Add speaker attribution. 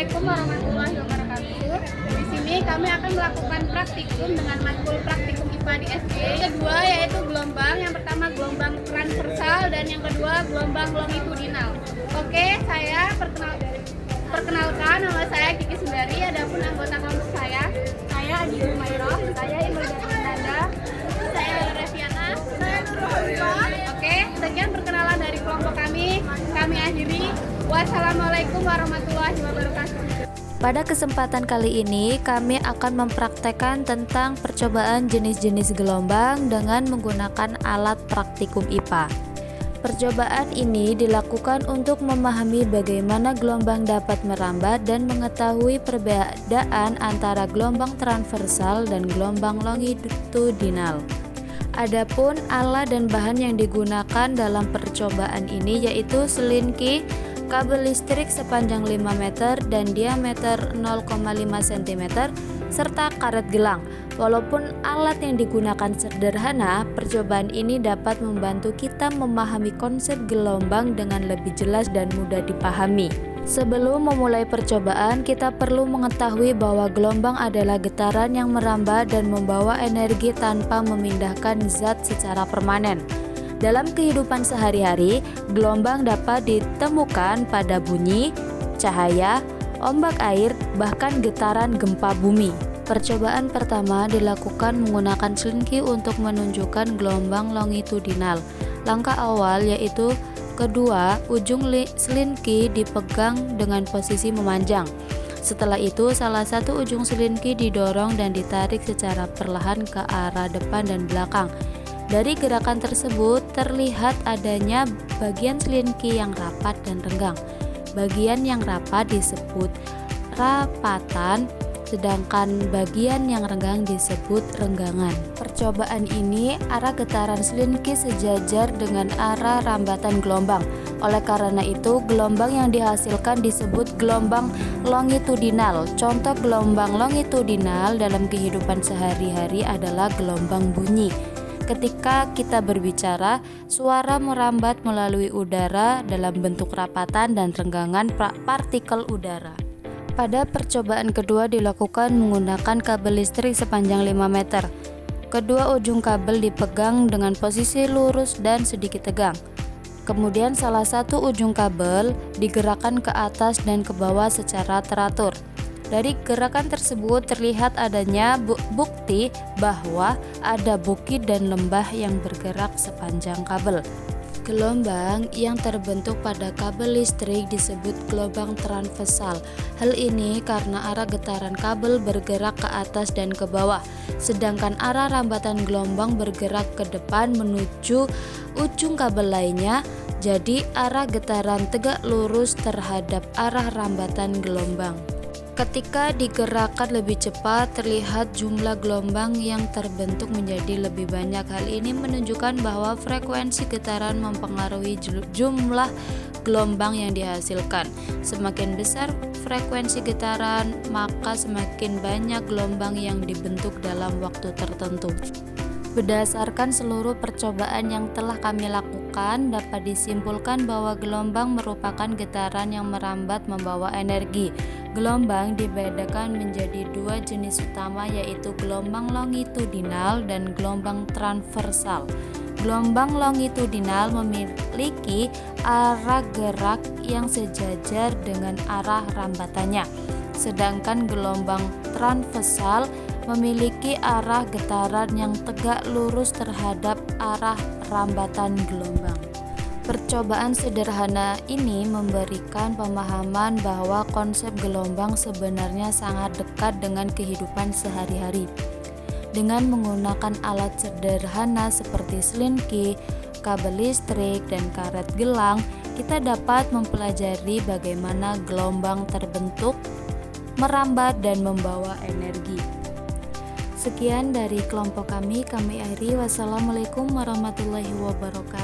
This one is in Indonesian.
Speaker 1: Assalamualaikum warahmatullahi wabarakatuh. Di sini kami akan melakukan praktikum dengan matkul praktikum IPA di SD. Kedua yaitu gelombang. Yang pertama gelombang transversal dan yang kedua gelombang longitudinal. Oke, saya perkenalkan nama saya Kiki Sundari. Adapun anggota kelompok saya Adi Humayroh, saya Imran Nanda, saya Reviana, saya Nurul. Oke, sekian perkenalan dari kelompok kami. Kami akhiri. Wassalamualaikum warahmatullahi wabarakatuh.
Speaker 2: Pada kesempatan kali ini kami akan mempraktekkan tentang percobaan jenis-jenis gelombang dengan menggunakan alat praktikum IPA. Percobaan ini dilakukan untuk memahami bagaimana gelombang dapat merambat dan mengetahui perbedaan antara gelombang transversal dan gelombang longitudinal. Adapun alat dan bahan yang digunakan dalam percobaan ini yaitu selinki, kabel listrik sepanjang 5 meter dan diameter 0,5 cm, serta karet gelang. Walaupun alat yang digunakan sederhana, percobaan ini dapat membantu kita memahami konsep gelombang dengan lebih jelas dan mudah dipahami. Sebelum memulai percobaan, kita perlu mengetahui bahwa gelombang adalah getaran yang merambat dan membawa energi tanpa memindahkan zat secara permanen. Dalam kehidupan sehari-hari, gelombang dapat ditemukan pada bunyi, cahaya, ombak air, bahkan getaran gempa bumi. Percobaan pertama dilakukan menggunakan selinki untuk menunjukkan gelombang longitudinal. Langkah awal yaitu kedua, ujung selinki dipegang dengan posisi memanjang. Setelah itu, salah satu ujung selinki didorong dan ditarik secara perlahan ke arah depan dan belakang. Dari gerakan tersebut terlihat adanya bagian selinki yang rapat dan renggang. Bagian yang rapat disebut rapatan, sedangkan bagian yang renggang disebut renggangan. Percobaan ini arah getaran selinki sejajar dengan arah rambatan gelombang. Oleh karena itu, gelombang yang dihasilkan disebut gelombang longitudinal. Contoh gelombang longitudinal dalam kehidupan sehari-hari adalah gelombang bunyi. Ketika kita berbicara, suara merambat melalui udara dalam bentuk rapatan dan renggangan partikel udara. Pada percobaan kedua dilakukan menggunakan kabel listrik sepanjang 5 meter. Kedua ujung kabel dipegang dengan posisi lurus dan sedikit tegang. Kemudian salah satu ujung kabel digerakkan ke atas dan ke bawah secara teratur. Dari gerakan tersebut terlihat adanya bukti bahwa ada bukit dan lembah yang bergerak sepanjang kabel. Gelombang yang terbentuk pada kabel listrik disebut gelombang transversal. Hal ini karena arah getaran kabel bergerak ke atas dan ke bawah, sedangkan arah rambatan gelombang bergerak ke depan menuju ujung kabel lainnya. Jadi arah getaran tegak lurus terhadap arah rambatan gelombang. Ketika digerakkan lebih cepat, terlihat jumlah gelombang yang terbentuk menjadi lebih banyak. Hal ini menunjukkan bahwa frekuensi getaran mempengaruhi jumlah gelombang yang dihasilkan. Semakin besar frekuensi getaran, maka semakin banyak gelombang yang dibentuk dalam waktu tertentu. Berdasarkan seluruh percobaan yang telah kami lakukan, dapat disimpulkan bahwa gelombang merupakan getaran yang merambat membawa energi. Gelombang dibedakan menjadi dua jenis utama, yaitu gelombang longitudinal dan gelombang transversal. Gelombang longitudinal memiliki arah gerak yang sejajar dengan arah rambatannya, sedangkan gelombang transversal memiliki arah getaran yang tegak lurus terhadap arah rambatan gelombang. Percobaan sederhana ini memberikan pemahaman bahwa konsep gelombang sebenarnya sangat dekat dengan kehidupan sehari-hari. Dengan menggunakan alat sederhana seperti selinki, kabel listrik, dan karet gelang, kita dapat mempelajari bagaimana gelombang terbentuk, merambat, dan membawa energi. Sekian dari kelompok kami akhiri. Wassalamualaikum warahmatullahi wabarakatuh.